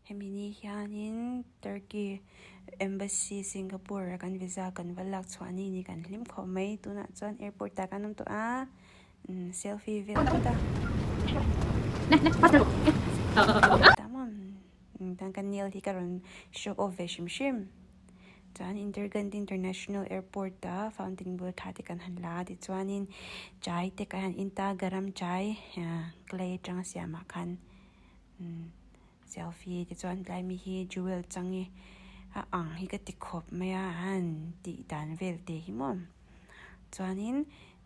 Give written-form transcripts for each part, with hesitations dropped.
Hemini hianin Turkey embassy Singapore kan visa kan valak chuanin ni kan hlim kho mai tuna chuan airport ta kanam to a selfie vel ta tamam dan kan nil hi karon show off ve shim chuan international airport ta fountain bur thati kan hanla ti chuanin chai te kan inta garam chai clay tang siam khan selfie ti chuan lai mi hi jewel changi hi ka ti khop maya han ti dan vel te hi mom chuanin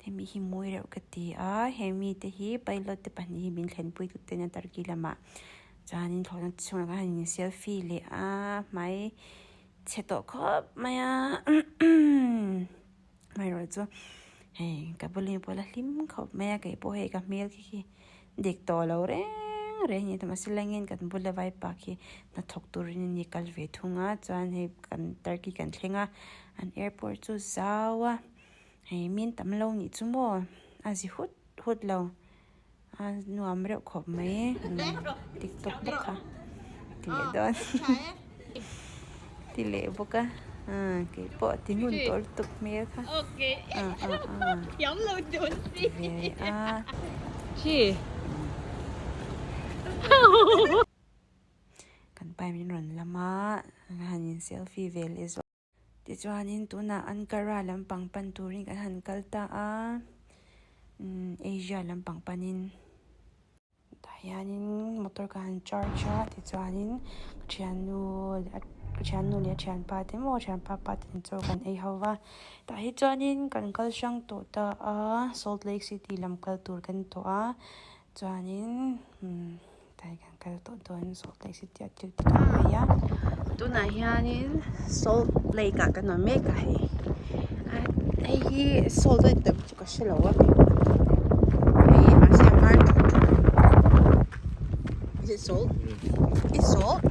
hemi hi moi reuh ka ti a hemi te hi pilot te pani min thlen pui tu te na Turkey lama chuanin thona chunga ka han selfie le a mai cheto khop maya mai ro chu hei ka buli pola hlim khop maya kai po hei ka mel ki dik to lo re ni tama silangin kan bula vai pa ki na thok turin ni kal ve thunga chuan hei kan Turkey kan thlenga an airport chu zawa hei min tam lo ni chu mo azi hut lo nuam reuh khop mai tiktok baka tile don tile boka ke po tinun tol tuk mer kha okay yum lo don si chi kan pai min ron lama hanin selfie vel is ti chuanin tuna Ankara lampang pan turin kan han kalta a Asia lampang panin dayanin motor kan charge ti chuanin Thiannu le thian pa te mo thian pa tin chu kan ei hawa ta hi chuanin kan kal sang to ta a Salt Lake City lam kal tur kan to a chuanin tai kan kal to don Salt Lake City at tu ya tuna hianin Salt Lake ka no me ka he ai hi Salt Lake ta chu ka shelo wa me ai asia mar is it salt it's salt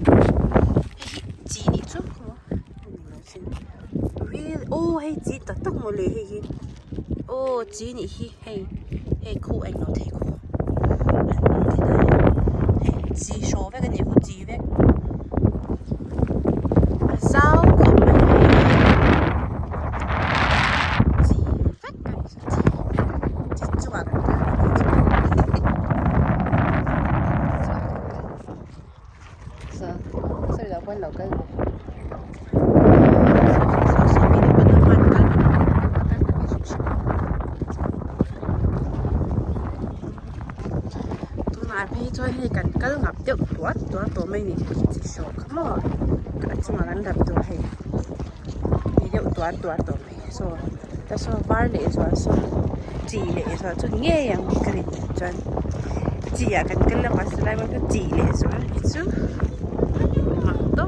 ji ni chu ko real oh hey ji ta tak mo le hi oh ji ni hi hey khu ai no the khu ji sho ve cái này của ji ve sao không mai ji phát cái ji chu à sao là quên lẩu cáiพี่ช่วยให้กันก็งับเดี๋ยวตัวไม่นี่จิโชกขโมยกันสมากันดับตัวให้เดี๋ยวตัวไม่โซ่แต่โซ่วาร์เลยโซ่จีเลยโซ่จุดเงี้ยยังกรีดจนจีอะกันก็เรื่องมาสไลด์มันก็จีเลยโซ่อีซูงับตัว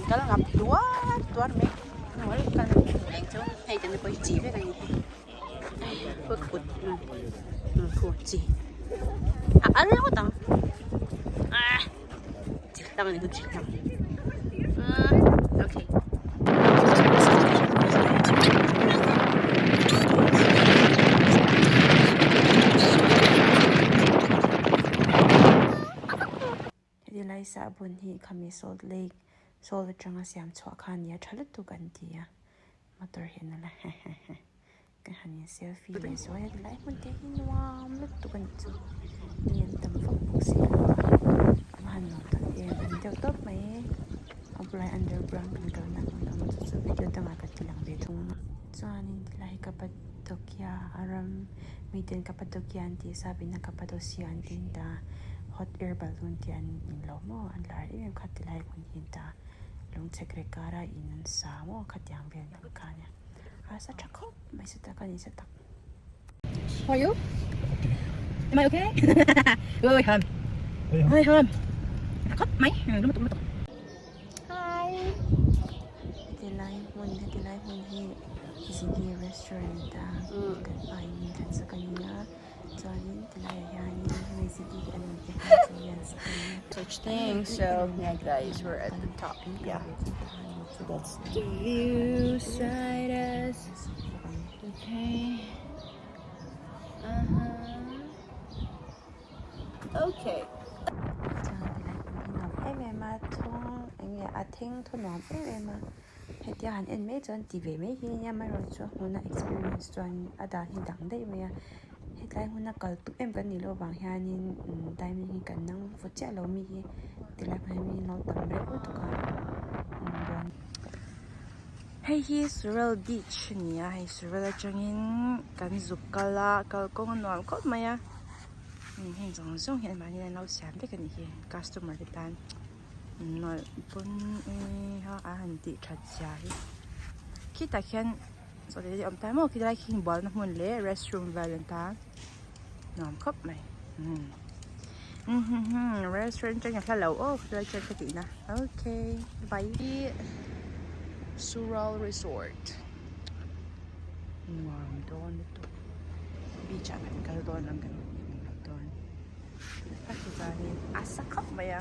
kalau ngap dua me nomor kan leng chu hay chânไปจีไปกันฝึกขุดขุดจีอะไรวะตังจีตังนี่คือจีตังโอเคที่ไล่สาบุญที่คามิโซลเลกโซลจังสิามชัวคันยาทะลุตุกันดีอะมาตัวเห็นอะไรกันหันเซลฟี่เลยสวยไลฟ์มันเห็นว้าวลุตุกันจูเนียนตำฟักบุกเสียมันนอนตัวเองมันเดี๋ยวตบไหมเอาไปอันเดอร์กราวด์กันก่อนนะมันจะวิดีโอตั้งแต่ที่หลังเบทุงจวนนี้ไลฟ์กับปัตตเกียอารมณ์มีเดินกับปัตตเกียนที่ซาบินะกับปัตตเซียนดินดาhot air balloon tian in lo mo an lar em khat lai kun hin ta lung chekre kara in sa mo khatyang vel nam ka nya asa thakho mai sa ta ka ni sa tak how are you am I okay ơi hầm ơi hầm khóc mấy nó mà tụi hi ti lai mun hi zigi restaurant ta kan ai ni kan sa kan ya chuanin ti lai ya ni mai zigi an such thing. So yeah, guys, we're at the top. Yeah. So that's the view side us. Okay. Okay. em mà thong anh nghe thing thon nom em mà hết giờ hắn em mấy chọn đi về mấy khi nha mà rồi cho hun experience chọn ada hi đẳng đấy mà hết lại hun cái tụ em cái này lo bằng hanin tai mi cái năng phụ trợ lo mi thì lại phải mi nó tầm đấy út cả hay hi Surel Beach nia hay Surel changin kan zukala kal kong nom kot maya hình dòng dòng hiện mà như lâu sáng thế cái này customer cái tan nói bún ha ăn thì thật dài khi ta khen rồi thì ông ta mua khi ta khi bỏ nó muốn lấy restroom valentine nằm khóc này restaurant cho nhà pha lẩu ô chơi chơi cái gì nè ok bye Surel Resort ngon đón itu bicara kalau đón làm cái Pakisani asa kap maya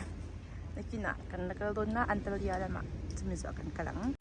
nakina kan nakal doon na antal dia lama sumiso akan kalang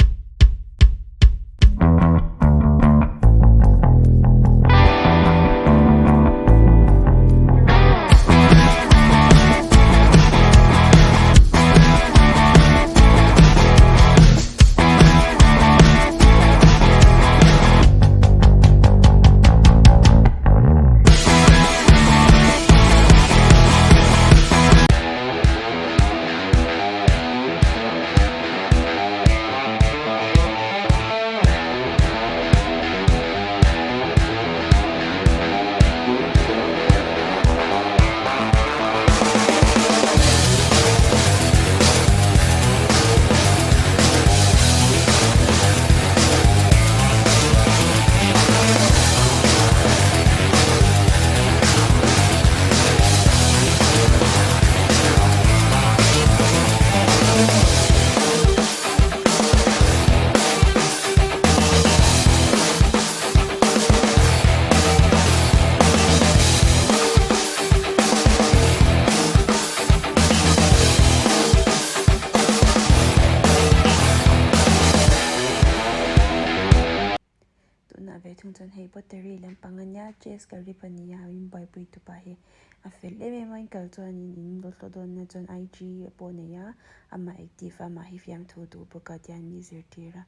hay pottery lang panganya chess kali paniya yung boy boy to pa he afel em mo inkal chon in dol to don na chon IG po na ya ama active ama hi fiam thu tu boka tian mi zir tira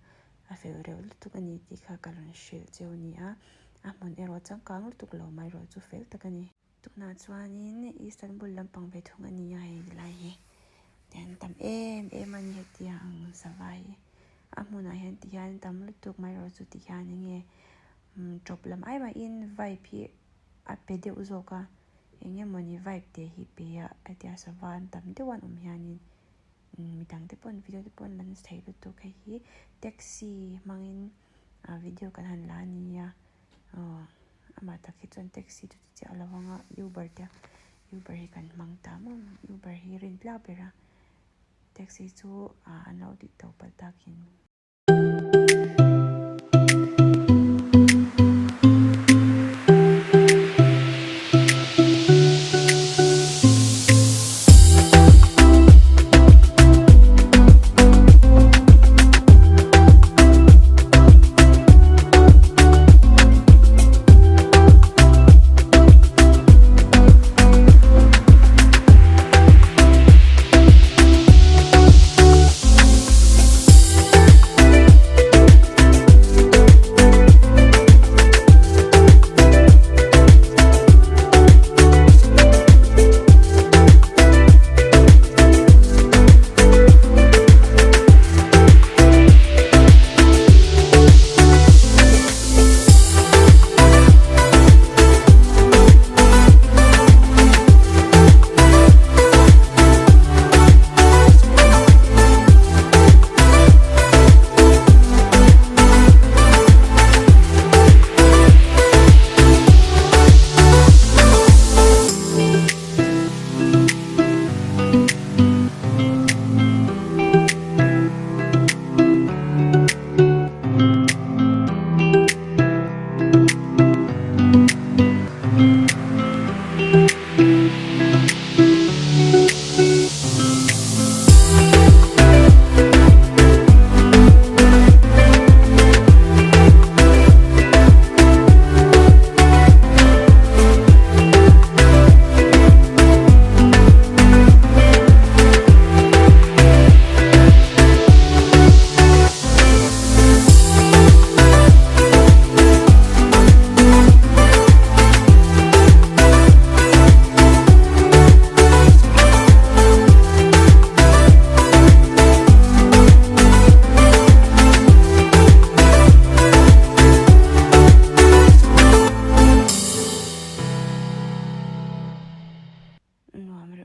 afel rel tu kani ti kha kalon shil choni a amon ero chang kang tu lo mai ro chu fel ta kani tu na chuanin Istanbul lampang ve thung ani ya he lai he den tam em an he tiang savai amuna hen tian tam lu tu mai ro chu ti han nge chawp lam ai ma in vibe hi a pe de uzoka enge moni vibe te hi pe ya atia savan tam de wan hianin midang te pon video te pon lan sthai lu tu kai hi taxi mangin video kan han la ni ya ama ta ki chon taxi tu chi alawanga uber hi kan mang ta mo uber hi rin bla bera taxi chu anau di to pal takin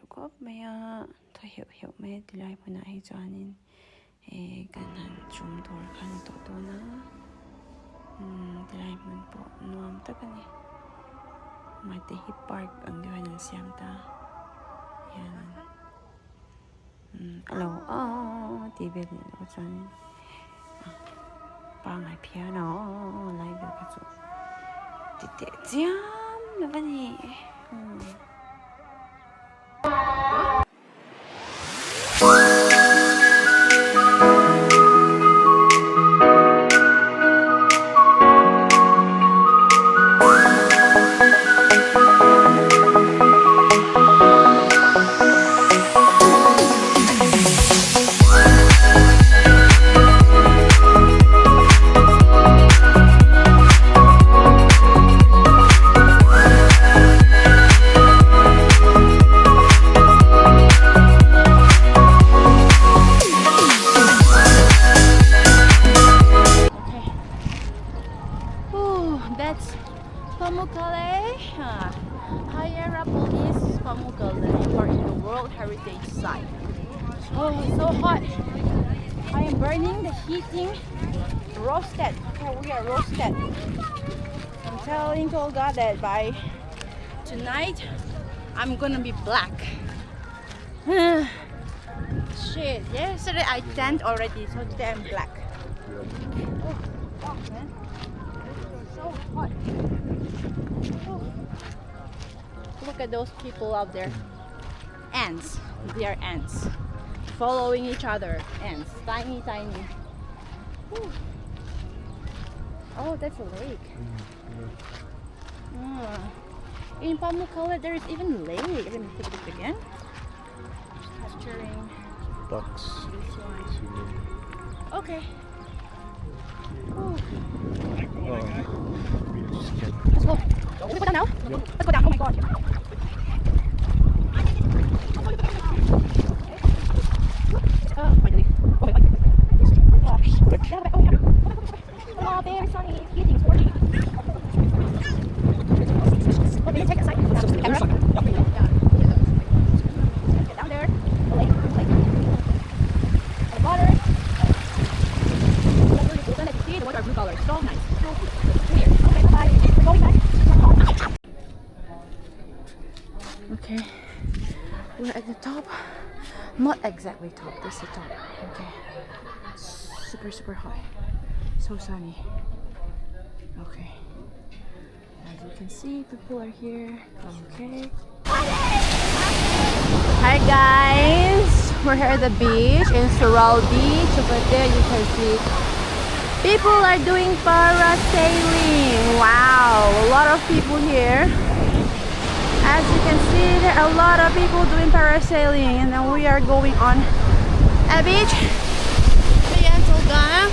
có mấy thôi hiểu mấy thì lại bữa nay chuanin cái hàng chum đồ khăn to na thì lại mình bộ nuông tất cái này mà để hip park ang điều hành siam ta yan alo thì bên nó chuanin ba ngày piano lại được cái chỗ thì để jam là cái gì Higher up is Pamukkale, or in the World Heritage Site. Oh, it's so hot. I am burning the heating. Roasted. Okay, we are roasted. I'm telling God that by tonight I'm gonna be black. Shit. Yesterday I tanned already, so today I'm black. Oh, fuck, man. It's so hot. Oh. Look at those people out there. Ants. They are ants. Following each other. Ants. Tiny. Whew. Oh, that's a lake. In Pamukkale, there is even lake. Let me take a look again. Capturing ducks. this one. Okay. Let's go. Should we go down now? Yep. Let's go down. Oh my god. Finally. Oh my god. Oh, very sunny. Heating is working. Okay, take a side. Camera. Get down there. The lake. The water. The water are blue color. So nice. So weird. Okay, bye. We're going back. Okay, we're at the top. Not exactly top, this is the top. Okay, super hot, so sunny. Okay, as you can see, people are here. Okay. Hi guys, we're here at the beach in Sural Beach. Over there you can see people are doing parasailing. Wow, a lot of people here. As you can see, there are a lot of people doing parasailing, and then we are going on a beach. Ayan, Tulga.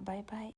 bye bye